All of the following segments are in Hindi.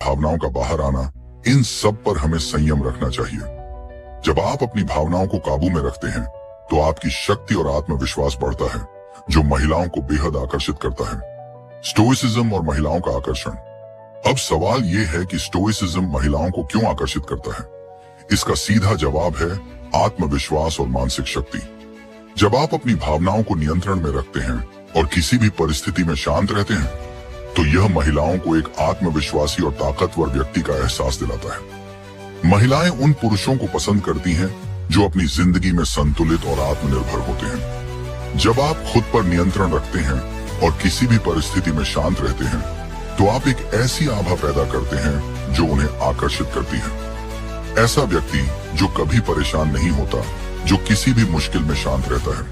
भावनाओं का बाहर आना, इन सब पर हमें संयम रखना चाहिए। जब आप अपनी भावनाओं को काबू में रखते हैं तो आपकी शक्ति और आत्मविश्वास बढ़ता है, जो महिलाओं को बेहद आकर्षित करता है। स्टोइसिज्म और महिलाओं का आकर्षण। अब सवाल यह है कि स्टोइसिज्म महिलाओं को क्यों आकर्षित करता है? इसका सीधा जवाब है आत्मविश्वास और मानसिक शक्ति। जब आप अपनी भावनाओं को नियंत्रण में रखते हैं और किसी भी परिस्थिति में शांत रहते हैं, तो यह महिलाओं को एक आत्मविश्वासी और ताकतवर व्यक्ति का एहसास दिलाता है। महिलाएं उन पुरुषों को पसंद करती हैं जो अपनी जिंदगी में संतुलित और आत्मनिर्भर होते हैं। जब आप खुद पर नियंत्रण रखते हैं और किसी भी परिस्थिति में शांत रहते हैं, तो आप एक ऐसी आभा पैदा करते हैं जो उन्हें आकर्षित करती है। ऐसा व्यक्ति जो कभी परेशान नहीं होता, जो किसी भी मुश्किल में शांत रहता है,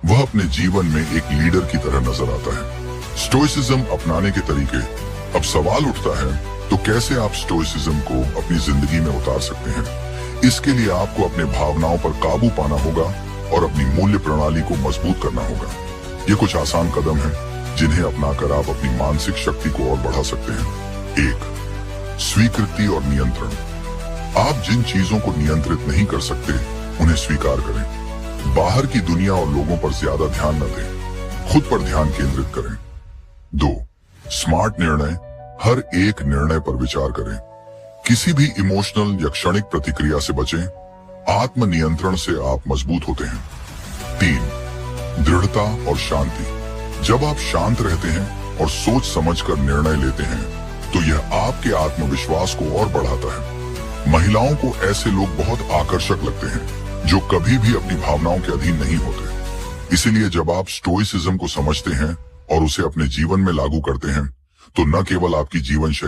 वह अपने जीवन में एक लीडर की तरह नजर आता है। स्टोइसिज्म अपनाने के तरीके। अब सवाल उठता है, तो कैसे आप स्टोइसिज्म को अपनी जिंदगी में उतार सकते हैं? इसके लिए आपको अपने भावनाओं पर काबू पाना होगा और अपनी मूल्य प्रणाली को मजबूत करना होगा। ये कुछ आसान कदम हैं जिन्हें अपनाकर आप अपनी मानसिक शक्ति को और बढ़ा सकते हैं। 1. स्वीकृति और नियंत्रण। आप जिन चीजों को नियंत्रित नहीं कर सकते, उन्हें स्वीकार करें। बाहर की दुनिया और लोगों पर ज्यादा ध्यान न दें, खुद पर ध्यान केंद्रित करें। 2. स्मार्ट निर्णय। हर एक निर्णय पर विचार करें। किसी भी इमोशनल या क्षणिक प्रतिक्रिया से बचें। आत्मनियंत्रण से आप मजबूत होते हैं। 3. दृढ़ता और शांति। जब आप शांत रहते हैं और सोच समझकर निर्णय लेते हैं, तो यह आपके आत्मविश्वास को और बढ़ाता है। महिलाओं को ऐसे लोग बहुत आकर्षक लगते हैं जो कभी भी अपनी भावनाओं के अधीन नहीं होते। इसीलिए जब आप स्टोइसिज्म को समझते हैं और उसे अपने जीवन में लागू करते हैं, तो न केवल आपकी जीवन शैली